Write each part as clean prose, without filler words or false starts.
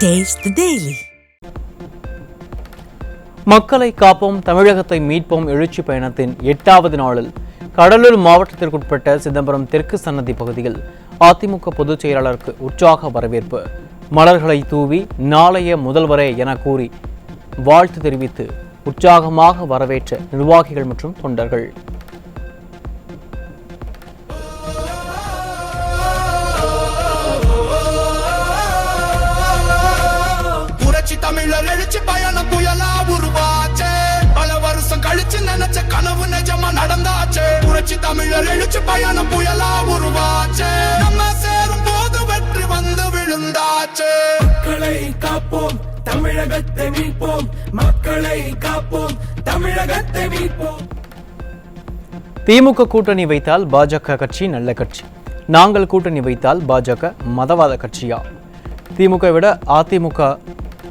Taste the Daily. மக்களை காப்போம் தமிழகத்தை மீட்போம் எழுச்சி பயணத்தின் 8வது நாளில் கடலூர் மாவட்டத்திற்குட்பட்ட சிதம்பரம் தெற்கு சன்னதி பகுதியில் அதிமுக பொதுச் செயலாளருக்கு உற்சாக வரவேற்பு. மலர்களை தூவி நாளைய முதல்வரே என கூறி வாழ்த்து தெரிவித்து உற்சாகமாக வரவேற்ற நிர்வாகிகள் மற்றும் தொண்டர்கள். தமிழர் எழுச்சி பயணம் புயலா உருவாச்சே, பல வருஷம் கழிச்சு நினைச்ச கனவு நிஜமா நடந்தாச்சே. புரட்சி தமிழர் எழுச்சி பயணம் புயலா உருவாச்சே, நம்ம சேரும் போது வெற்றி வந்து விழுந்தாச்சே. மக்களை காப்போம் தமிழகத்தை மீட்போம், மக்களை காப்போம் தமிழகத்தை மீட்போம். திமுக கூட்டணி வைத்தால் பாஜக கட்சி நல்ல கட்சி, நாங்கள் கூட்டணி வைத்தால் பாஜக மதவாத கட்சியா? திமுக விட அதிமுக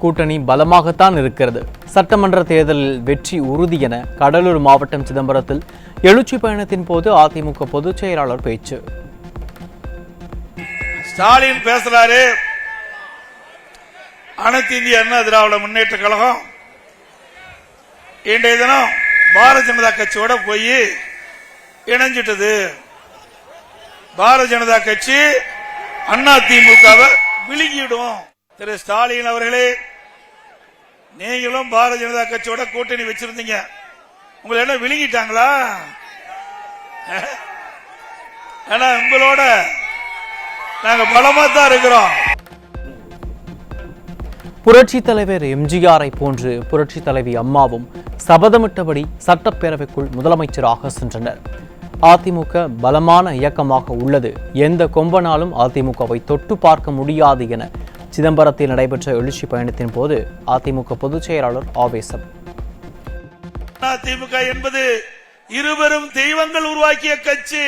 கூட்டணி பலமாகத்தான் இருக்கிறது. சட்டமன்ற தேர்தலில் வெற்றி உறுதி என கடலூர் மாவட்டம் சிதம்பரத்தில் எழுச்சி பயணத்தின் போது அதிமுக பொதுச் செயலாளர் பேச்சு. ஸ்டாலின் பேசுறாரு, அனைத்து இந்திய அண்ணா திராவிட முன்னேற்ற கழகம் இன்றைய தினம் பாரதிய ஜனதா கட்சியோட போய் இணைஞ்சிட்டது. பாரதிய ஜனதா கட்சி அண்ணா திமுகவை விழுங்கிடும். திரு ஸ்டாலின் அவர்களே, நீங்களும் பாரதிய ஜனதா கட்சியோட கூட்டணி வச்சிருந்தீங்க, உங்களை என்ன விழுங்கிட்டாங்களா? ஆனா உங்களோட நாங்க பலமா தான் இருக்கிறோம். புரட்சி தலைவர் எம்ஜிஆரை போன்று புரட்சி தலைவி அம்மாவும் சபதமிட்டபடி சட்டப்பேரவைக்குள் முதலமைச்சராக சென்றனர். அதிமுக பலமான இயக்கமாக உள்ளது, எந்த கொம்பனாலும் அதிமுகவை தொட்டு பார்க்க முடியாது என சிதம்பரத்தில் நடைபெற்ற எழுச்சி பயணத்தின் போது அதிமுக பொதுச் செயலாளர் ஆவேசம். அதிமுக என்பது இருவரும் தெய்வங்கள் உருவாக்கிய கட்சி.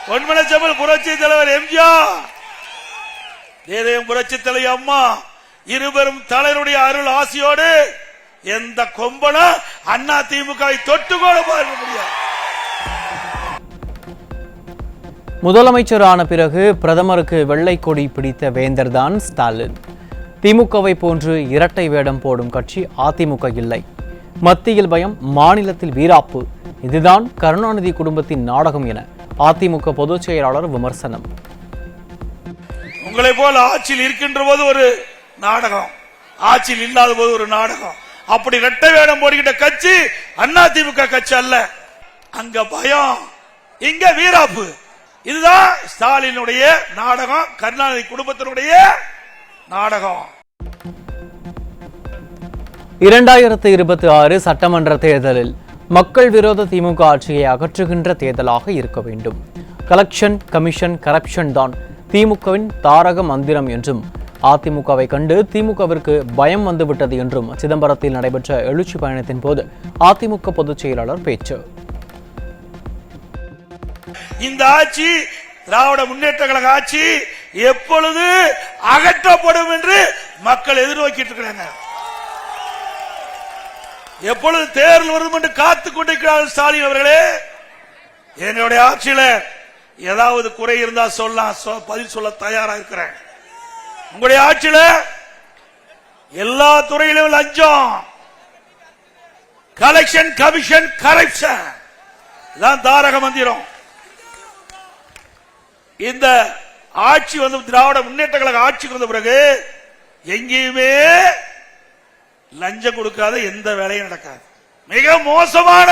பொன்மனச்செம்மல் புரட்சி தலைவர் எம்ஜிஆர், தேதயம் புரட்சி தலைவி அம்மா, இருவரும் தலைவருடைய அருள் ஆசியோடு எந்த கொம்பனா அண்ணா திமுகவை தொட்டு கூட பார்க்க முடியாது. முதலமைச்சரான பிறகு பிரதமருக்கு வெள்ளை கொடி பிடித்த வேந்தர் தான் ஸ்டாலின். திமுகவை போன்று இரட்டை வேடம் போடும் கட்சி அதிமுக இல்லை. மத்தியில் பயம், மாநிலத்தில் வீராப்பு, இதுதான் கருணாநிதி குடும்பத்தின் நாடகம் என அதிமுக பொதுச் செயலாளர் விமர்சனம். உங்களை போல ஆட்சியில் இருக்கின்ற போது ஒரு நாடகம், ஆட்சியில் இல்லாத போது ஒரு நாடகம். அப்படி இரட்டை வேடம் போடுகின்ற கட்சி அதிமுக கட்சி அல்ல. அங்க பயம், இங்க வீராப்பு. இதுதான் ஸ்டாலினுடைய நாடகம், கருணாநிதி குடும்பத்தினுடைய நாடகம். 2026 சட்டமன்ற தேர்தலில் மக்கள் விரோத திமுக ஆட்சியை அகற்றுகின்ற தேர்தலாக இருக்க வேண்டும். கலெக்ஷன் கமிஷன் கரப்ஷன் தான் திமுகவின் தாரக மந்திரம் என்றும், அதிமுகவை கண்டு திமுகவிற்கு பயம் வந்துவிட்டது என்றும் சிதம்பரத்தில் நடைபெற்ற எழுச்சி பயணத்தின் போது அதிமுக பொதுச் செயலாளர் பேச்சு. இந்த ஆட்சி திராவிட முன்னேற்ற கழக ஆட்சி எப்பொழுது அகற்றப்படும் என்று மக்கள் எதிர்நோக்கிட்டு இருக்கிறாங்க. எப்பொழுது தேர்தல் வரும் என்று காத்துக் கொண்டிருக்கிறார்கள். ஸ்டாலின் அவர்களே, என்னுடைய ஆட்சியில ஏதாவது குறை இருந்தா சொல்லலாம், பதில் சொல்ல தயாரா இருக்கிறேன். உங்களுடைய ஆட்சியில எல்லா துறையிலும் லஞ்சம், கலெக்ஷன் கமிஷன் கரப்ஷன் தான் தாரக மந்திரம். இந்த ஆட்சி வந்து திராவிட முன்னேற்ற கழக ஆட்சிக்கு வந்த பிறகு எங்கேயுமே லஞ்சம் கொடுக்காத எந்த வேலையும் நடக்காது. மிக மோசமான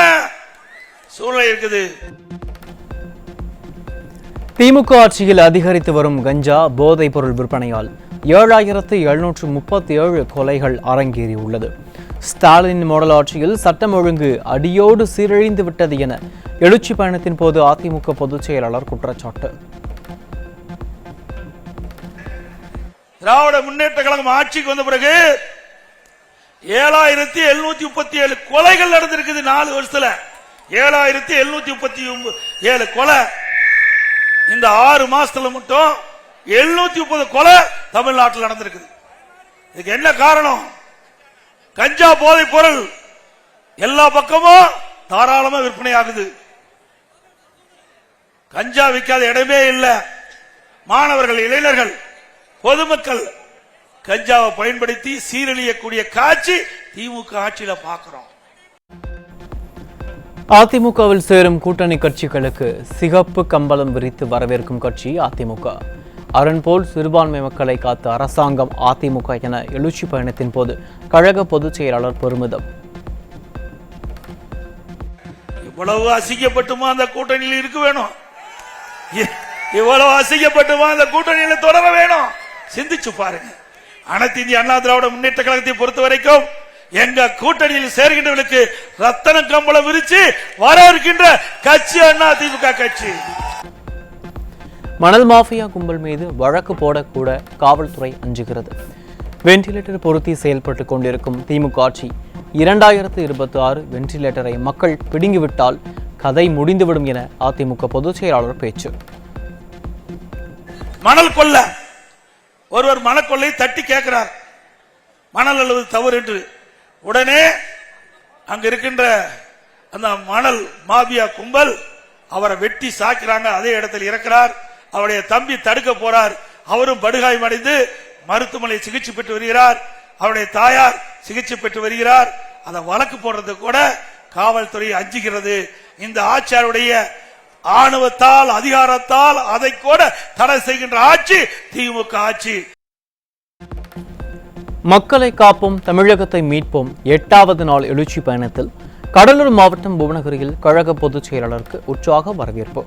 சூழ்நிலை இருக்குது. திமுக ஆட்சியில் அதிகரித்து வரும் கஞ்சா போதைப் பொருள் விற்பனையால் 7737 கொலைகள் அரங்கேறியுள்ளது. ஸ்டாலின் மாடல் ஆட்சியில் சட்டம் ஒழுங்கு அடியோடு சீரழிந்து விட்டது என எழுச்சி பயணத்தின் போது அதிமுக பொதுச் செயலாளர் குற்றச்சாட்டு. திராவிட முன்னேற்ற கழகம் ஆட்சிக்கு வந்த பிறகு 7737 கொலைகள் நடந்திருக்குது. 4 வருஷத்துல 7737 கொலை. இந்த 6 மாசத்துல மட்டும் 730 கொலை தமிழ்நாட்டில் நடந்திருக்குது. இதுக்கு என்ன காரணம்? கஞ்சா போதை பொருள் எல்லா பக்கமும் தாராளமா விற்பனை ஆகுது. கஞ்சா விற்காத இடமே இல்லை. மாணவர்கள், இளைஞர்கள், பொதுமக்கள் கஞ்சாவை பயன்படுத்தி சீரழியக்கூடிய காட்சி திமுக ஆட்சியில பார்க்கிறோம். அதிமுகவில் சேரும் கூட்டணி கட்சிகளுக்கு சிகப்பு கம்பளம் விரித்து வரவேற்கும் கட்சி அதிமுக. அரண் சிறுபான்மை மக்களை காத்த அரசாங்கம் அதிமுக என எழுச்சி பயணத்தின் போது கழக பொதுச் செயலாளர் பெருமிதம். இவ்வளவு அசிங்கப்பட்டுமா அந்த கூட்டணியில் இருக்க வேணும்? இவ்வளவு அசிங்கப்பட்டுமா அந்த கூட்டணியில தொடர வேணும்? சிந்திச்சு பாருங்க. அனைத்து இந்திய அண்ணா திராவிட முன்னேற்ற கழகத்தை பொறுத்த வரைக்கும் எங்க கூட்டணியில் சேர்கின்றவர்களுக்கு ரத்தன கம்பளம் விரிச்சு வரவிருக்கின்ற கட்சி அதிமுக கட்சி. மணல் மாஃபியா கும்பல் மீது வழக்கு போடக்கூட காவல்துறை அஞ்சுகிறது. வெண்டிலேட்டர் பொருத்தி செயல்பட்டுக் கொண்டிருக்கும் திமுக ஆட்சி 2026 வெண்டிலேட்டரை மக்கள் பிடுங்கிவிட்டால் கதை முடிந்துவிடும் என அதிமுக பொதுச் செயலாளர் பேச்சு. மணல் கொள்ள ஒருவர் மணக்கொள்ளை தட்டி கேட்கிறார், மணல் அல்லது தவறு என்று. உடனே அங்க இருக்கின்ற அந்த மணல் மாபியா கும்பல் அவரை வெட்டி சாக்கிறாங்க. அதே இடத்தில் இறக்கிறார். அவருடைய தம்பி தடுக்க போறார். அவரும் படுகாயமடைந்து மருத்துவமனையில் சிகிச்சை பெற்று வருகிறார். அவருடைய தாயார் சிகிச்சை பெற்று வருகிறார். அதை வழக்கு போடுறது கூட காவல்துறை அஞ்சுகிறது. இந்த ஆட்சியாருடைய ஆணவத்தால் அதிகாரத்தால் அதை கூட தடை செய்கின்ற ஆட்சி திமுக ஆட்சி. மக்களை காப்போம் தமிழகத்தை மீட்போம் 8வது நாள் எழுச்சி பயணத்தில் கடலூர் மாவட்டம் புவனகிரியில் கழக பொதுச் செயலாளருக்கு உற்சாக வரவேற்பு.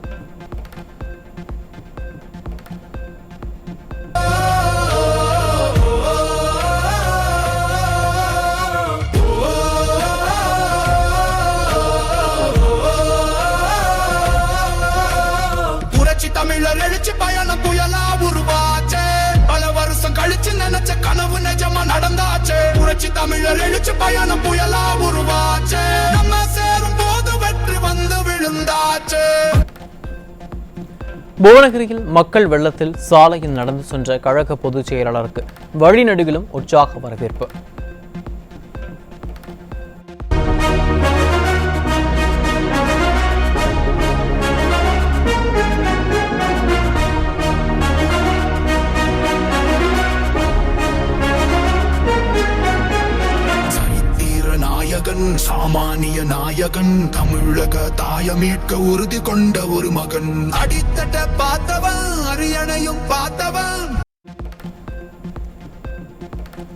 தமிழர் எழுச்சி பயணம் புயலா உருவாச்சே. பல வருஷம் கழிச்சு நினைச்ச கனவு நிஜமா நடந்தாச்சே. புரட்சி தமிழர் எழுச்சி பயணம் புயலா உருவாச்சே. நம்ம சேரும் போது வெற்றி வந்து விழுந்தாச்சே. புவனகிரியில் மக்கள் வெள்ளத்தில் சாலையில் நடந்து சென்ற கழக பொதுச் செயலாளருக்கு வழிநெடுகிலும் உற்சாக வரவேற்பு. சாமானிய நாயகன் தமிழக தாய மீட்க உறுதி கொண்ட ஒரு மகன். அடித்தட்ட பார்த்தவன் அரியணையும் பார்த்தவன்.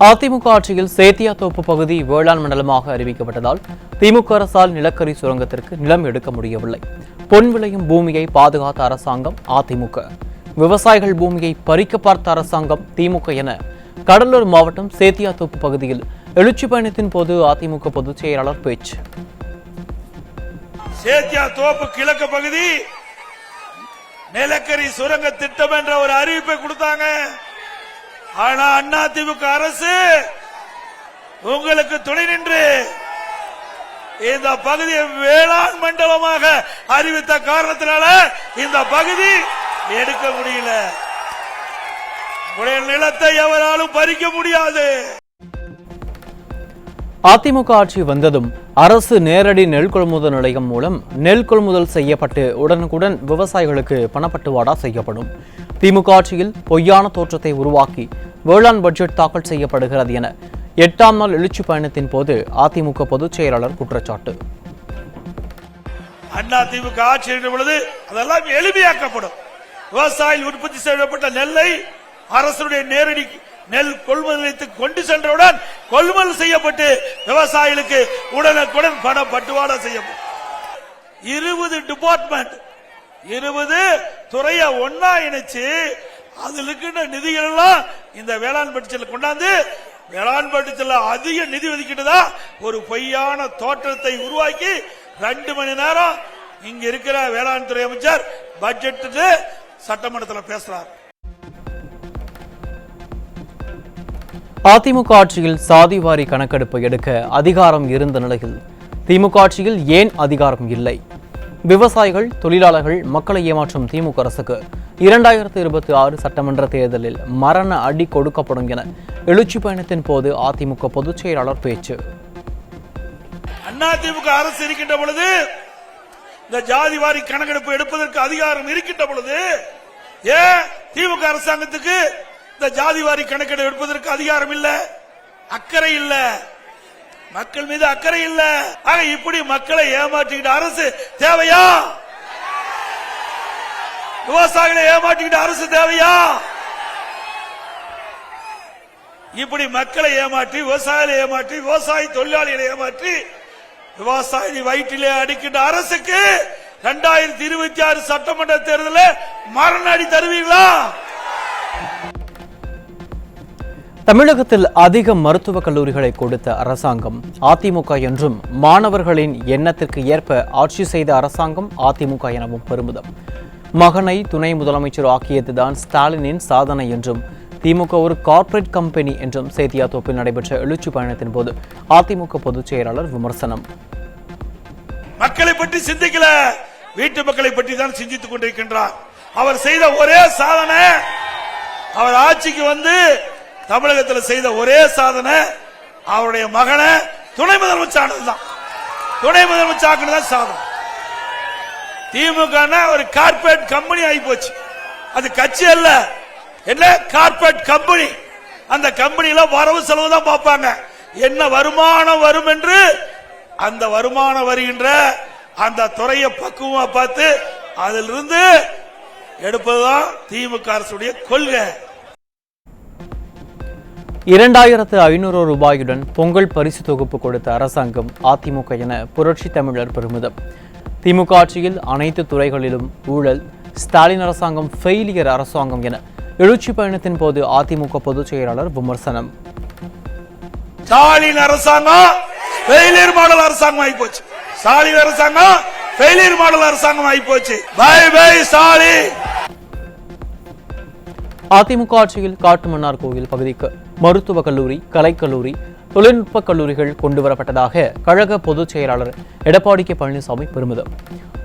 அதிமுக ஆட்சியில் சேத்தியாத்தோப்பு பகுதி வேளாண் மண்டலமாக அறிவிக்கப்பட்டதால் திமுக அரசால் நிலக்கரி சுரங்கத்திற்கு நிலம் எடுக்க முடியவில்லை. பொன் விளையும் பூமியை பாதுகாத்த அரசாங்கம் அதிமுக. விவசாயிகள் பூமியை பறிக்க பார்த்த அரசாங்கம் திமுக என கடலூர் மாவட்டம் சேத்தியாத்தோப்பு பகுதியில் எழுச்சி பயணத்தின் போது அதிமுக பொதுச் செயலாளர் பேச்சு. சேத்தியாத்தோப்பு கிழக்கு பகுதி நிலக்கரி சுரங்க திட்டம் என்ற ஒரு அறிவிப்பை கொடுத்தாங்க. ஆனா அதிமுக அரசு உங்களுக்கு துணை நின்று இந்த பகுதியை வேளாண் மண்டலமாக அறிவித்த காரணத்தினால இந்த பகுதி எடுக்க முடியல. நிலத்தை எவராலும் பறிக்க முடியாது. அதிமுக ஆட்சி வந்ததும் அரசு நேரடி நெல் கொள்முதல் நிலையம் மூலம் நெல் கொள்முதல் செய்யப்பட்டு உடனுக்குடன் விவசாயிகளுக்கு பணப்பட்டுவாடா செய்யப்படும். திமுக ஆட்சியில் பொய்யான தோற்றத்தை உருவாக்கி வேளாண் பட்ஜெட் தாக்கல் செய்யப்படுகிறது என 8ஆம் நாள் எழுச்சி பயணத்தின் போது அதிமுக பொதுச் செயலாளர் குற்றச்சாட்டு. அதிமுக ஆட்சி என்ற பொழுது அதெல்லாம் எளிமையாக்கப்படும். விவசாயிகள் உற்பத்தி செய்யப்பட்ட நெல்லை அரசுடைய நேரடி நெல் கொள்முதல் நிலையத்துக்கு கொண்டு சென்றவுடன் கொள்முதல் செய்யப்பட்டு விவசாயிகளுக்கு உடனுக்குடன் பணம் பட்டுவாடா செய்யப்படும். 20 டிபார்ட்மெண்ட் 20 துறையை ஒன்னா இணைச்சு அதில் இருக்கின்ற நிதிகள் எல்லாம் இந்த வேளாண் பட்ஜெட்ல கொண்டாந்து வேளாண் பட்ஜெட்ல அதிக நிதி ஒதுக்கிட்டதா ஒரு பொய்யான தோற்றத்தை உருவாக்கி 2 மணி நேரம் இங்க இருக்கிற வேளாண் துறை அமைச்சர் பட்ஜெட் சட்டமன்றத்தில் பேசுறார். அதிமுக ஆட்சியில் சாதிவாரி கணக்கெடுப்பு எடுக்க அதிகாரம் இருந்த நிலையில் திமுக ஆட்சியில் ஏன் அதிகாரம் இல்லை? விவசாயிகள், தொழிலாளர்கள், மக்களை ஏமாற்றும் திமுக அரசுக்கு 2026 சட்டமன்ற தேர்தலில் மரண அடி கொடுக்கப்படும் என எழுச்சி பயணத்தின் போது அதிமுக பொதுச் செயலாளர் பேச்சு. அதிமுக அரசு இருக்கின்ற பொழுது இந்த ஜாதிவாரி கணக்கெடுப்பு எடுப்பதற்கு அதிகாரம் இருக்கின்ற பொழுது ஏன் திமுக அரசாங்கத்துக்கு இந்த ஜாதிவாரி கணக்கெடு எடுப்பதற்கு அதிகாரம் இல்ல, அக்கறை இல்ல, மக்கள் மீது அக்கறை இல்ல. ஆக இப்படி மக்களை ஏமாற்றிக்கிட்ட அரசு தேவையா? விவசாயிகளை ஏமாற்றிக்கிட்ட அரசு தேவையா? இப்படி மக்களை ஏமாற்றி, விவசாயிகளை ஏமாற்றி, விவசாய தொழிலாளிகளை ஏமாற்றி, விவசாயி வயிற்றிலே அடிக்கின்ற அரசுக்கு 2026 சட்டமன்ற தேர்தலில் மரண அடி தருவீங்களா? தமிழகத்தில் அதிக மருத்துவக் கல்லூரிகளை கொடுத்த அரசாங்கம் அதிமுக என்றும், மாணவர்களின் எண்ணத்திற்கு ஏற்ப ஆட்சி செய்த அரசாங்கம் அதிமுக எனவும் பெருமிதம். மகனை துணை முதலமைச்சர் ஆக்கியதுதான் ஸ்டாலினின் சாதனை என்றும், திமுக ஒரு கார்ப்பரேட் கம்பெனி என்றும் சேத்தியாத்தோப்பில் நடைபெற்ற எழுச்சி பயணத்தின் போது அதிமுக பொதுச் செயலாளர் விமர்சனம். மக்களை பற்றி சிந்திக்கல, வீட்டு மக்களை பற்றி தான் சிந்தித்துக் கொண்டிருக்கின்றார். அவர் செய்த ஒரே சாதனை, அவர் ஆட்சிக்கு வந்து தமிழகத்தில் செய்த ஒரே சாதனை அவருடைய மகனை துணை முதலமைச்சர் துணை முதலமைச்சர் சாதனை. திமுக ஒரு கார்ப்பரேட் கம்பெனி ஆகி போச்சு. அது கட்சி அல்ல, என்ன கார்ப்பரேட் கம்பெனி. அந்த கம்பெனியில வரவு செலவு தான் பார்ப்பாங்க, என்ன வருமானம் வரும் என்று. அந்த வருமானம் வருகின்ற அந்த துறையை பக்குவமா பார்த்து அதிலிருந்து எடுப்பதுதான் திமுக அரசுடைய கொள்கை. 2500 ரூபாயுடன் பொங்கல் பரிசு தொகுப்பு கொடுத்த அரசாங்கம் அதிமுக என புரட்சி தமிழர் பெருமிதம். திமுக ஆட்சியில் அனைத்து துறைகளிலும் ஊழல், ஸ்டாலின் அரசாங்கம் ஃபெயிலியர் அரசாங்கம் என எழுச்சி பயணத்தின் போது அதிமுக பொதுச் செயலாளர் விமர்சனம். ஸ்டாலின் அரசாங்கம் ஃபெயிலியர் மாடல் அரசாங்கம் ஆகி போச்சு. ஸ்டாலின் அரசாங்கம் ஃபெயிலியர் மாடல் அரசாங்கம் ஆகி போச்சு. By by Stalin. அதிமுக ஆட்சியில் காட்டுமன்னார் கோயில் பகுதிக்கு மருத்துவக் கல்லூரி, கலைக்கல்லூரி, தொழில்நுட்ப கல்லூரிகள் கொண்டுவரப்பட்டதாக கழக பொதுச் செயலாளர் எடப்பாடி கே பழனிசாமி பெருமிதம்.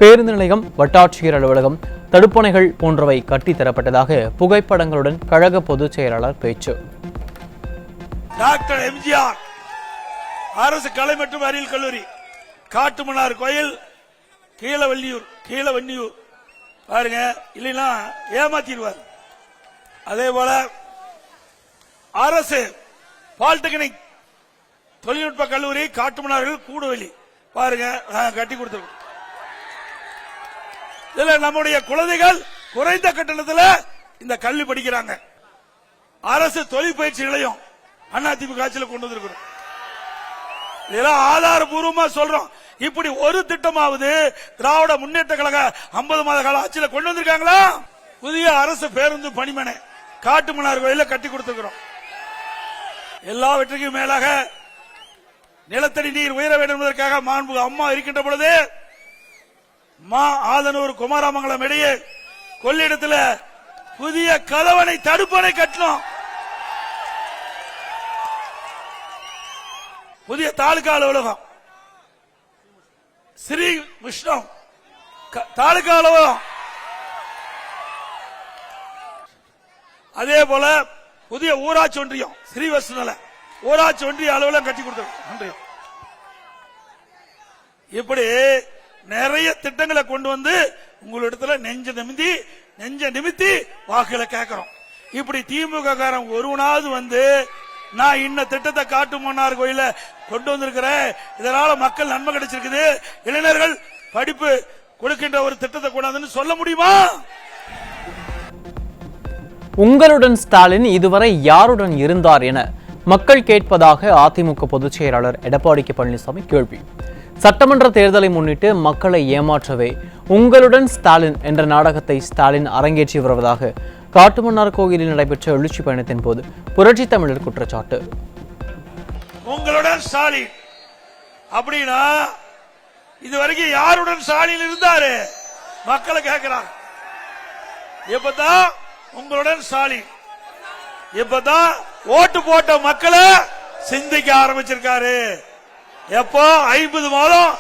பேருந்து நிலையம், வட்டாட்சியர் அலுவலகம், தடுப்பணைகள் போன்றவை கட்டித்தரப்பட்டதாக புகைப்படங்களுடன் கழக பொதுச் செயலாளர் பேச்சு. டாக்டர் எம்ஜிஆர் அரசு கலை மற்றும் அறிவியல் கல்லூரி, காட்டுமன்னார் கோயில், கீழவன்னியூர் பாருங்க, இல்லைன்னா ஏமாத்திடுவார். அதே போல அரசு பாலிடெக்னிக் தொழில்நுட்ப கல்லூரி காட்டுமன்னார்கள் கூடுவெளி பாருங்க கட்டி கொடுத்திருக்கோம். இதுல நம்முடைய குழந்தைகள் குறைந்த கட்டணத்தில் இந்த கல்வி படிக்கிறாங்க. அரசு தொழில் பயிற்சி நிலையம் அதிமுக ஆட்சியில் கொண்டு வந்திருக்கிறோம். இதெல்லாம் ஆதாரபூர்வமா சொல்றோம். இப்படி ஒரு திட்டமாவது திராவிட முன்னேற்ற கழக 50 மாத கால ஆட்சியில் கொண்டு வந்திருக்காங்களா? புதிய அரசு பேருந்து பணிமனை காட்டுமன்னார் கோயில கட்டி கொடுத்திருக்கிறோம். எல்லாவற்றுக்கும் மேலாக நிலத்தடி நீர் உயர வேண்டும் என்பதற்காக மாண்பு அம்மா இருக்கின்ற பொழுது ஆதனூர் குமாரமங்கலம் இடையே கொள்ளிடத்தில் புதிய கலவனை தடுப்பணை கட்டணும். புதிய தாலுகா அலுவலகம், ஸ்ரீ விஷ்ணு தாலுகா அலுவலகம், அதே போல புதிய ஊராட்சி ஒன்றியம் ஸ்ரீவஸ்துல ஊராட்சி ஒன்றிய அலுவலகம் கட்டி கொடுத்தோம். இப்படி நிறைய திட்டங்களை கொண்டு வந்து உங்களிடத்துல நெஞ்ச நிமித்தி வாக்குகளை கேட்கிறோம். இப்படி திமுக காரன் ஒருவனாவது வந்து நான் இன்ன திட்டத்தை காட்டுமன்னார் கோயில கொண்டு வந்திருக்கிறேன், இதனால மக்கள் நன்மை கிடைச்சிருக்குது, இளைஞர்கள் படிப்பு கொடுக்கின்ற ஒரு திட்டத்தை கொண்டாந்து சொல்ல முடியுமா? உங்களுடன் ஸ்டாலின் இதுவரை யாருடன் இருந்தார் என மக்கள் கேட்பதாக அதிமுக பொதுச் செயலாளர் எடப்பாடி கே பழனிசாமி கேள்வி. சட்டமன்ற தேர்தலை முன்னிட்டு மக்களை ஏமாற்றவே உங்களுடன் ஸ்டாலின் என்ற நாடகத்தை ஸ்டாலின் அரங்கேற்றி வருவதாக காட்டுமன்னார் கோயிலில் நடைபெற்ற எழுச்சி பயணத்தின் போது புரட்சி தமிழர் குற்றச்சாட்டு. உங்களுடன் ஸ்டாலின் அப்படின்னா இதுவரைக்கும் யாருடன் ஸ்டாலின் இருந்தாரு மக்களை கேட்கிறாங்க. இப்பதான் உங்களுடன் ஸ்டாலின், இப்பதான் ஓட்டு போட்ட மக்களை சிந்திக்க ஆரம்பிச்சிருக்காரு. எப்போ 50 மாதம்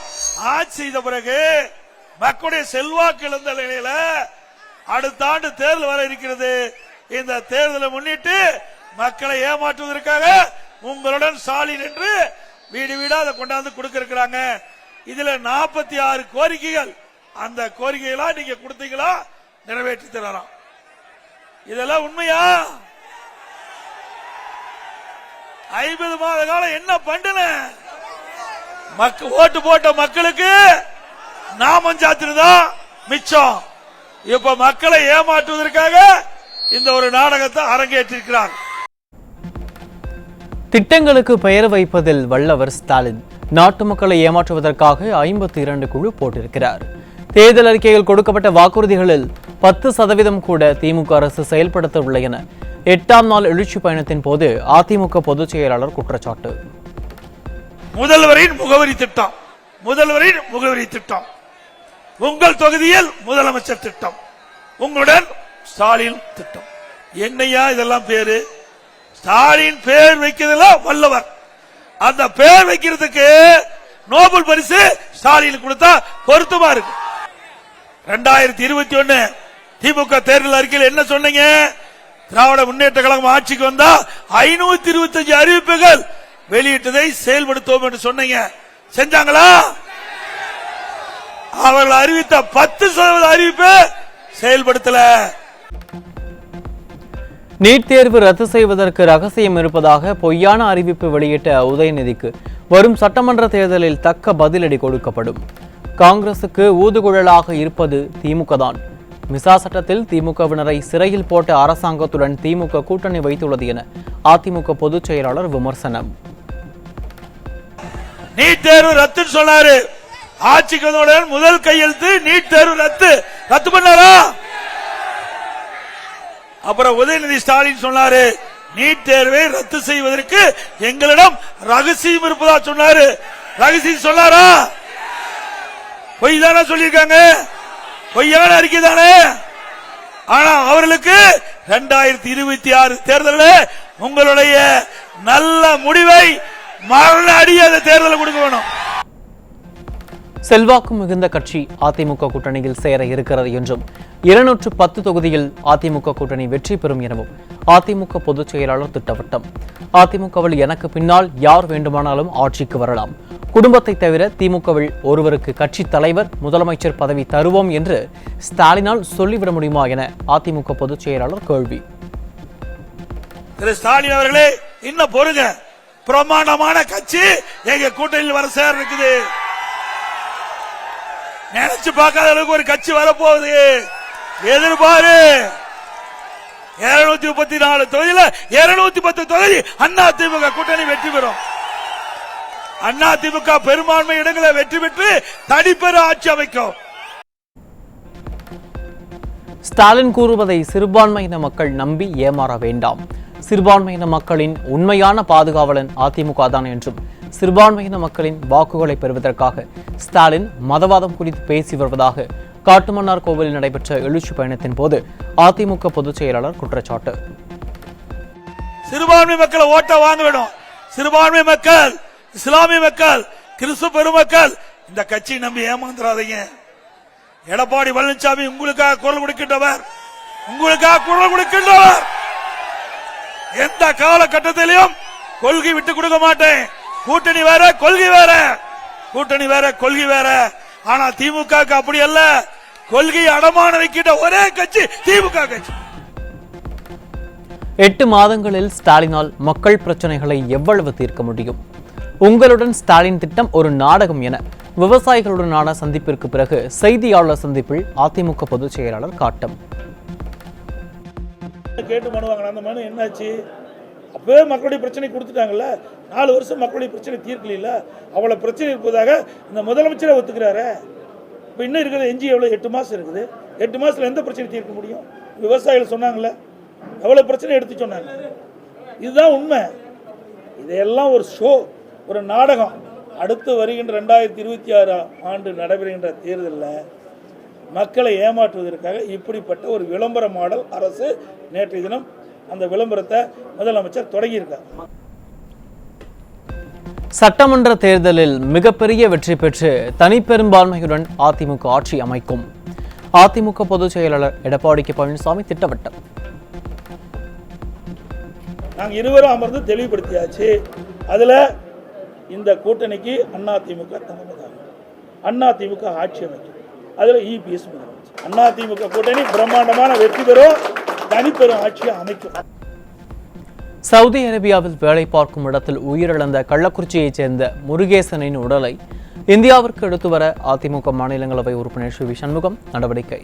ஆட்சி செய்த பிறகு மக்களுடைய செல்வாக்கு இழந்த நிலையில அடுத்த ஆண்டு தேர்தல் வர இருக்கிறது. இந்த தேர்தலை முன்னிட்டு மக்களை ஏமாற்றுவதற்காக உங்களுடன் ஸ்டாலின் என்று வீடு வீடா அதை கொண்டாந்து கொடுக்க இருக்கிறாங்க. இதுல 46 கோரிக்கைகள், அந்த கோரிக்கைகளா நீங்க கொடுத்தீங்களா, நிறைவேற்றி தரலாம். இதெல்லாம் உண்மையா? 50 மாத காலம் என்ன பண்ணன? ஓட்டு போட்ட மக்களுக்கு நாமம் சாத்தினதான் மிச்சம். இப்ப மக்களை ஏமாற்றுவதற்காக இந்த ஒரு நாடகத்தை அரங்கேற்றிருக்கிறார். திட்டங்களுக்கு பெயர் வைப்பதில் வல்லவர் ஸ்டாலின். நாட்டு மக்களை ஏமாற்றுவதற்காக 52 குழு போட்டிருக்கிறார். தேர்தல் அறிக்கையில் கொடுக்கப்பட்ட வாக்குறுதிகளில் 10% கூட திமுக அரசு செயல்படுத்தவில்லை என 8ஆம் நாள் எழுச்சி பயணத்தின் போது அதிமுக பொதுச் செயலாளர் குற்றச்சாட்டு. முதல்வரின் முகவரி திட்டம், முதல்வரின் முகவரி திட்டம், உங்கள் தொகுதியில் முதலமைச்சர் திட்டம், உங்களுடன் ஸ்டாலின் திட்டம். என்னையா இதெல்லாம் பேரு? ஸ்டாலின் பேர் வைக்கிறதுல வல்லவர். அந்த பேர் வைக்கிறதுக்கு நோபல் பரிசு ஸ்டாலின் கொடுத்தா பொருத்தமா இருக்கு. 2021 திமுக தேர்தல் அறிக்கையில் என்ன சொன்னீங்க? திராவிட முன்னேற்ற கழகம் ஆட்சிக்கு வந்தா 525 அறிவிப்புகள் வெளியிட்டதை செயல்படுத்துவோம் என்று சொன்னீங்க. செஞ்சாங்களா? அவர்கள் அறிவித்த 10% அறிவிப்பு செயல்படுத்தல. நீட் தேர்வு ரத்து செய்வதற்கு ரகசியம் இருப்பதாக பொய்யான அறிவிப்பு வெளியிட்ட உதயநிதிக்கு வரும் சட்டமன்ற தேர்தலில் தக்க பதிலடி கொடுக்கப்படும். காங்கிரசுக்கு ஊதுகுழலாக இருப்பது திமுக தான். மிசா சட்டத்தில் திமுகவினரை சிறையில் போட்ட அரசாங்கத்துடன் திமுக கூட்டணி வைத்துள்ளது என அதிமுக பொதுச் செயலாளர் விமர்சனம். நீட் தேர்வு ரத்து சொன்னாரு. ஆட்சிக்கு வந்தவுடன் முதல் கையெழுத்து நீட் தேர்வு ரத்து பண்ணாரா? அப்புறம் உதயநிதி ஸ்டாலின் சொன்னாரு நீட் தேர்வை ரத்து செய்வதற்கு எங்களிடம் ரகசியம் இருப்பதா சொன்னாரு. ரகசியம் சொன்னாரா? பொய் தானே சொல்லியிருக்காங்க, பொய்யான அறிக்கை தானே. ஆனா அவர்களுக்கு 2026 தேர்தலில் உங்களுடைய நல்ல முடிவை மரண அடியாத தேர்தலை கொடுக்க வேணும். செல்வாக்கு மிகுந்த கட்சி அதிமுக கூட்டணியில் சேர இருக்கிறது என்றும் 210 தொகுதியில் அதிமுக கூட்டணி வெற்றி பெறும் எனவும் அதிமுக பொதுச் செயலாளர் திட்டவட்டம். அதிமுகவில் எனக்கு பின்னால் யார் வேண்டுமானாலும் ஆட்சிக்கு வரலாம், குடும்பத்தை தவிர திமுகவில் ஒருவருக்கு கட்சி தலைவர் முதலமைச்சர் பதவி தருவோம் என்று ஸ்டாலினால் சொல்லிவிட முடியுமா என அதிமுக பொதுச் செயலாளர் கேள்வி. திரு ஸ்டாலின் அவர்களே, இன்னும் பொறுங்க, பிரமாண்டமான கட்சி எங்க கூட்டணியில் வர சேர இருக்குது. நினைச்சு பார்க்காத அளவுக்கு ஒரு கட்சி வரப்போகுது. எதிர்பாரு. 234 தொகுதியில 210 தொகுதி அதிமுக கூட்டணி வெற்றி பெறும். அதிமுக பெரும்பான்மை இடங்களை வெற்றி பெற்று தனிப்பெரு ஆட்சி அமைக்கும். ஸ்டாலின் கூறுவதை சிறுபான்மையின மக்கள் நம்பி ஏமாற வேண்டாம். சிறுபான்மையின மக்களின் உண்மையான பாதுகாவலன் அதிமுக தான் என்றும் சிறுபான்மையின மக்களின் வாக்குகளை பெறுவதற்காக ஸ்டாலின் மதவாதம் குறித்து பேசி வருவதாக காட்டுமன்னார் கோவிலில் நடைபெற்ற எழுச்சி பயணத்தின் போது அதிமுக பொதுச் செயலாளர் குற்றச்சாட்டு. சிறுபான்மை மக்களை ஓட்ட வாங்க வேணும். சிறுபான்மை மக்கள், இஸ்லாமிய மக்கள், கிறிஸ்துவ பெருமக்கள் இந்த கட்சியை நம்பி ஏமாந்துறாதீங்க. எடப்பாடி பழனிசாமி உங்களுக்காக குரல் கொடுக்கின்றவர், உங்களுக்காக குரல் கொடுக்கின்றவர். எந்த காலகட்டத்திலையும் கொள்கை விட்டு கொடுக்க மாட்டேன். கூட்டணி வேற, கொள்கை வேற. கூட்டணி வேற, கொள்கை வேற. ஆனா திமுக அப்படி அல்ல. கொள்கை அடமான வைக்கின்ற ஒரே கட்சி திமுக கட்சி. 8 மாதங்களில் ஸ்டாலினால் மக்கள் பிரச்சனைகளை எவ்வளவு தீர்க்க முடியும்? உங்களுடன் ஸ்டாலின் திட்டம் ஒரு நாடகம் என விவசாயிகளுடனான சந்திப்பிற்கு பிறகு செய்தியாளர் சந்திப்பில் அதிமுக பொதுச் செயலாளர் காட்டம். கேட்டு மனு வாங்கின அந்த மனு என்னாச்சு? அப்பவே மக்களுடைய பிரச்சனை கொடுத்துட்டாங்கல்ல. 4 வருஷம் மக்களுடைய பிரச்சனை தீர்க்கல. அவ்வளவு பிரச்சனை இருப்பதாக இந்த முதலமைச்சரை ஒத்துக்கிறாரு. இப்ப இன்னும் இருக்குது எஞ்சி எவ்வளவு 8 மாசம் இருக்குது. 8 மாசத்துல எந்த பிரச்சனை தீர்க்க முடியும்? விவசாயிகள் சொன்னாங்கல்ல, எவ்வளவு பிரச்சனை எடுத்து சொன்னாங்க. இதுதான் உண்மை. இதையெல்லாம் ஒரு ஷோ, ஒரு நாடகம். அடுத்து வருகின்ற 2026 ஆண்டு நடைபெறுகின்ற தேர்தலில் மக்களை ஏமாற்றுவதற்காக இப்படிப்பட்ட ஒரு விளம்பர மாடல் அரசு நேற்றைய தினம் அந்த விளம்பரத்தை முதலமைச்சர் தொடங்கியிருக்கார். சட்டமன்ற தேர்தலில் மிகப்பெரிய வெற்றி பெற்று தனிப்பெரும்பான்மையுடன் அதிமுக ஆட்சி அமைக்கும். அதிமுக பொதுச் செயலாளர் எடப்பாடி பழனிசாமி திட்டவட்டம். நாங்கள் இருவரும் அமர்ந்து தெளிவுபடுத்தியாச்சு. அதுல இந்த கூட்டணிக்கு அதிமுக தலைமை, அதிமுக ஆட்சி அமைக்கும். அதுல இபிஎஸ் முதலமைச்சர். அதிமுக கூட்டணி பிரம்மாண்டமான வெற்றி பெறும், தனிப்பெரும் ஆட்சியை அமைக்கும். சவுதி அரேபியாவில் வேலை பார்க்கும் இடத்தில் உயிரிழந்த கள்ளக்குறிச்சியைச் சேர்ந்த முருகேசனின் உடலை இந்தியாவிற்கு எடுத்து வர அதிமுக மாநிலங்களவை உறுப்பினர் சி வி சண்முகம் நடவடிக்கை.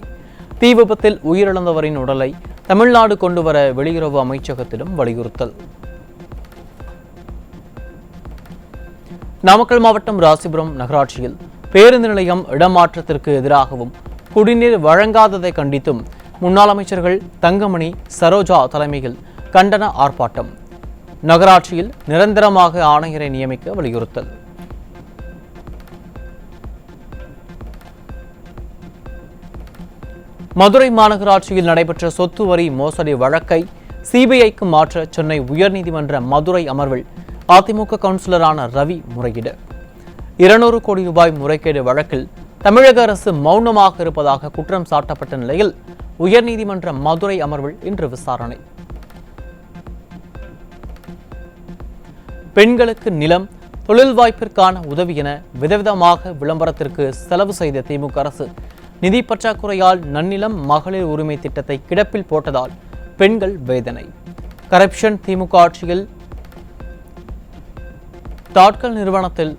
தீ விபத்தில் உயிரிழந்தவரின் உடலை தமிழ்நாடு கொண்டு வர வெளியுறவு அமைச்சகத்திலும் வலியுறுத்தல். நாமக்கல் மாவட்டம் ராசிபுரம் நகராட்சியில் பேருந்து நிலையம் இடமாற்றத்திற்கு எதிராகவும் குடிநீர் வழங்காததை கண்டித்தும் முன்னாள் அமைச்சர்கள் தங்கமணி, சரோஜா தலைமையில் கண்டன ஆர்ப்பாட்டம். நகராட்சியில் நிரந்தரமாக ஆணையரை நியமிக்க வலியுறுத்தல். மதுரை மாநகராட்சியில் நடைபெற்ற சொத்து வரி மோசடி வழக்கை சிபிஐக்கு மாற்ற சென்னை உயர்நீதிமன்ற மதுரை அமர்வில் அதிமுக கவுன்சிலரான ரவி முறையீடு. 200 கோடி ரூபாய் முறைகேடு வழக்கில் தமிழக அரசு மௌனமாக இருப்பதாக குற்றம் சாட்டப்பட்ட நிலையில் உயர்நீதிமன்ற மதுரை அமர்வில் இன்று விசாரணை. பெண்களுக்கு நிலம், தொழில் வாய்ப்பிற்கான உதவி என விதவிதமாக விளம்பரத்திற்கு செலவு செய்த திமுக அரசு நிதி பற்றாக்குறையால் நன்னிலம் மகளிர் உரிமை திட்டத்தை கிடப்பில் போட்டதால் பெண்கள் வேதனை. கரப்ஷன் திமுக ஆட்சியில் டாட்கல் நிறுவனத்தில்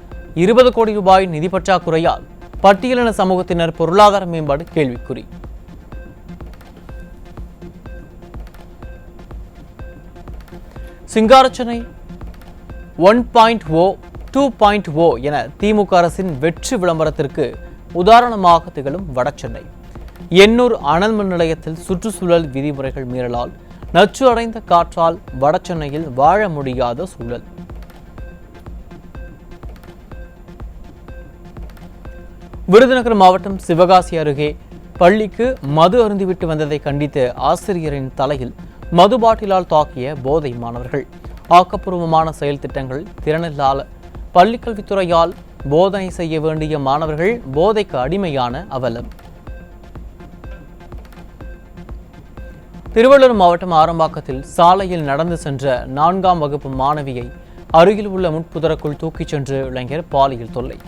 20 கோடி ரூபாய் நிதி பற்றாக்குறையால் பட்டியலின சமூகத்தினர் பொருளாதார மேம்பாடு கேள்விக்குறி. சிங்காரச்சனை 1.0, 2.0 என திமுக அரசின் வெற்றி விளம்பரத்திற்கு உதாரணமாக திகழும் வடசென்னை எண்ணூர் அனல் மின் நிலையத்தில் சுற்றுச்சூழல் விதிமுறைகள் மீறலால் நச்சு அடைந்த காற்றால் வடசென்னையில் வாழ முடியாத சூழல். விருதுநகர் மாவட்டம் சிவகாசி அருகே பள்ளிக்கு மது அருந்திவிட்டு வந்ததை கண்டித்து ஆசிரியரின் தலையில் மது பாட்டிலால் தாக்கிய போதை மாணவர்கள். ஆக்கப்பூர்வமான செயல் திட்டங்கள் திறனில்லாத பள்ளிக்கல்வித்துறையால் போதனை செய்ய வேண்டிய மாணவர்கள் போதைக்கு அடிமையான அவலம். திருவள்ளூர் மாவட்டம் ஆரம்பாக்கத்தில் சாலையில் நடந்து சென்ற 4ஆம் வகுப்பு மாணவியை அருகில் உள்ள முட்புதருக்குள் தூக்கிச் சென்று இளைஞர் பாலியல் தொல்லை.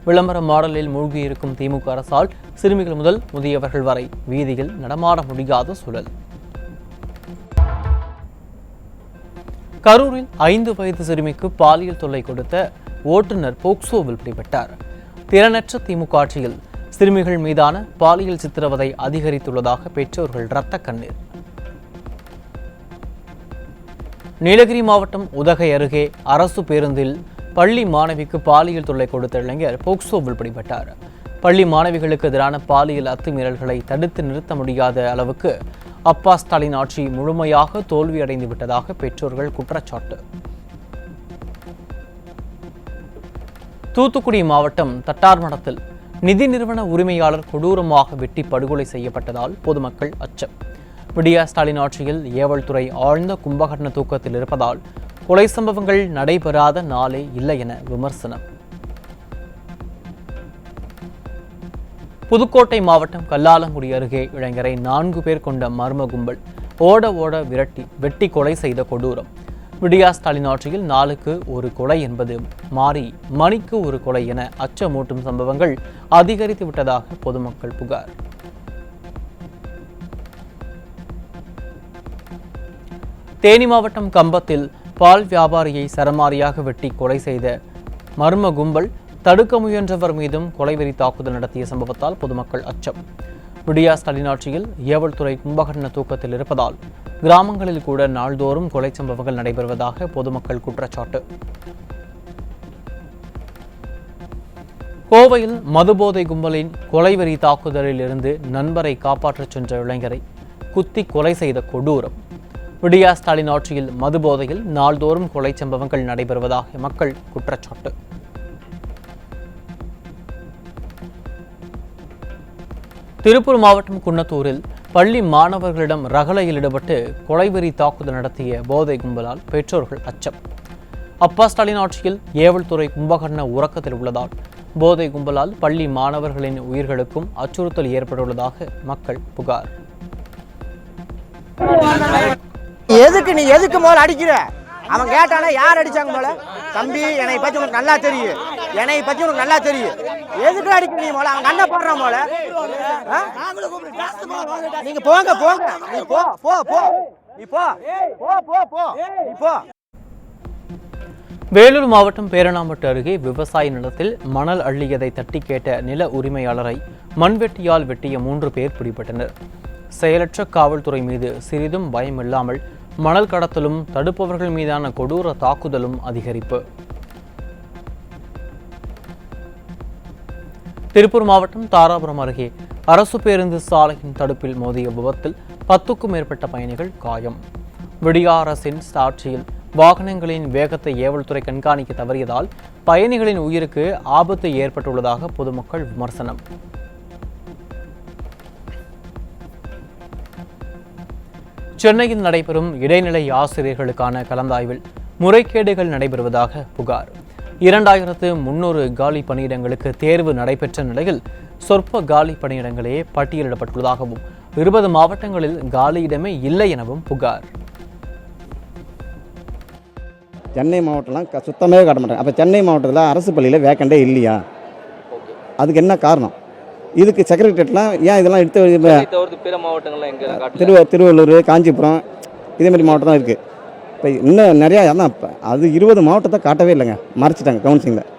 விளம்பர மாடலில் மூழ்கியிருக்கும் திமுக அரசால் சிறுமிகள் முதல் முதியவர்கள் வரை வீதியில் நடமாட முடியாத சூழல். கரூரில் 5 வயது சிறுமிக்கு பாலியல் தொல்லை கொடுத்த ஓட்டுநர் போக்சோவில் பிடிபட்டார். திறனற்ற திமுக ஆட்சியில் சிறுமிகள் மீதான பாலியல் சித்திரவதை அதிகரித்துள்ளதாக பெற்றோர்கள் இரத்த கண்ணீர். நீலகிரி மாவட்டம் உதகை அருகே அரசு பேருந்தில் பள்ளி மாணவிக்கு பாலியல் தொல்லை கொடுத்த இளைஞர் போக்சோவில் பிடிபட்டார். பள்ளி மாணவிகளுக்கு எதிரான பாலியல் அத்துமீறல்களை தடுத்து நிறுத்த முடியாத அளவுக்கு அப்பா ஸ்டாலின் ஆட்சி முழுமையாக தோல்வியடைந்து விட்டதாக பெற்றோர்கள் குற்றச்சாட்டு. தூத்துக்குடி மாவட்டம் தட்டார்மடத்தில் நிதி நிறுவன உரிமையாளர் கொடூரமாக வெட்டி படுகொலை செய்யப்பட்டதால் பொதுமக்கள் அச்சம். விடியா ஸ்டாலின் ஆட்சியில் ஏவல் துறை ஆழ்ந்த கும்பகர்ண தூக்கத்தில் இருப்பதால் கொலை சம்பவங்கள் நடைபெறாத நாளே இல்லை என விமர்சனம். புதுக்கோட்டை மாவட்டம் கல்லாலங்குடி அருகே இளைஞரை 4 பேர் கொண்ட மர்ம கும்பல் ஓட வெட்டி கொலை செய்த கொடூரம். விடியா ஸ்டாலின் ஆட்சியில் நாளுக்கு ஒரு கொலை என்பது மாறி மணிக்கு ஒரு கொலை என அச்சமூட்டும் சம்பவங்கள் அதிகரித்து விட்டதாக பொதுமக்கள் புகார். தேனி மாவட்டம் கம்பத்தில் பால் வியாபாரியை சரமாரியாக வெட்டி கொலை செய்த மர்ம கும்பல் தடுக்க முயன்றவர் மீதும் கொலைவெறி தாக்குதல் நடத்திய சம்பவத்தால் பொதுமக்கள் அச்சம். விடியா ஸ்டாலின் ஆட்சியில் ஏவல் துறை கும்பகர்ண தூக்கத்தில் இருப்பதால் கிராமங்களில் கூட நாள்தோறும் கொலை சம்பவங்கள் நடைபெறுவதாக பொதுமக்கள் குற்றச்சாட்டு. கோவையில் மதுபோதை கும்பலின் கொலைவெறி தாக்குதலில் இருந்து நண்பரை காப்பாற்றச் சென்ற இளைஞரை குத்தி கொலை செய்த கொடூரம். விடியா ஸ்டாலின் ஆட்சியில் மதுபோதையில் நாள்தோறும் கொலை சம்பவங்கள் நடைபெறுவதாக மக்கள் குற்றச்சாட்டு. திருப்பூர் மாவட்டம் குன்னத்தூரில் பள்ளி மாணவர்களிடம் ரகளையில் ஈடுபட்டு கொலைவெறி தாக்குதல் நடத்திய போதை கும்பலால் பெற்றோர்கள் அச்சம். அப்பா ஸ்டாலின் ஆட்சியில் ஏவல் துறை கும்பகர்ண உறக்கத்தில் உள்ளதால் போதை கும்பலால் பள்ளி மாணவர்களின் உயிர்களுக்கும் அச்சுறுத்தல் ஏற்பட்டுள்ளதாக மக்கள் புகார். எதுக்கு மோல அடிக்கிற? அவன் கேட்டானா யார் அடிச்சாங்க போல? தம்பி என்னை பத்தி உனக்கு நல்லா தெரியும், எதுக்கு அடிக்கிற நீ மோல? அவன் கண்ணை போடுறான் போல. நீங்க போங்க, நீ போ. இப்போ போ போ போ இப்போ வேலூர் மாவட்டம் பேரணாம்பட்டு அருகே விவசாய நிலத்தில் மணல் அள்ளியதை தட்டி கேட்ட நில உரிமையாளரை மண்வெட்டியால் வெட்டிய 3 பேர் பிடிபட்டனர். செயலற்ற காவல்துறை மீது சிறிதும் பயமில்லாமல் மணல் கடத்தலும் தடுப்பவர்கள் மீதான கொடூர தாக்குதலும் அதிகரிப்பு. திருப்பூர் மாவட்டம் தாராபுரம் அருகே அரசு பேருந்து சாலையின் தடுப்பில் மோதிய விபத்தில் 10க்கும் மேற்பட்ட பயணிகள் காயம். விடியா அரசின் சாட்சியில் வாகனங்களின் வேகத்தை ஏவல்துறை கண்காணிக்க தவறியதால் பயணிகளின் உயிருக்கு ஆபத்து ஏற்பட்டுள்ளதாக பொதுமக்கள் விமர்சனம். சென்னையில் நடைபெறும் இடைநிலை ஆசிரியர்களுக்கான கலந்தாய்வில் முறைகேடுகள் நடைபெறுவதாக புகார். 2300 காலி பணியிடங்களுக்கு தேர்வு நடைபெற்ற நிலையில் சொற்ப காலி பணியிடங்களே பட்டியலிடப்பட்டுள்ளதாகவும் 20 மாவட்டங்களில் காலியிடமே இல்லை எனவும் புகார். சென்னை மாவட்டம்லாம் சுத்தமே காட்ட மாட்டாங்க. அப்போ சென்னை மாவட்டத்தில் அரசு பள்ளியில் வேக்கண்டே இல்லையா? அதுக்கு என்ன காரணம்? இதுக்கு செக்ரட்டரியேட்லாம் ஏன் இதெல்லாம் திருவள்ளூர், காஞ்சிபுரம் இதேமாதிரி மாவட்டம் தான் இருக்குது. இப்போ இன்னும் நிறையா அதான் அது 20 மாவட்டத்தை காட்டவே இல்லைங்க, மறைச்சிட்டாங்க கவுன்சிலிங்கில்.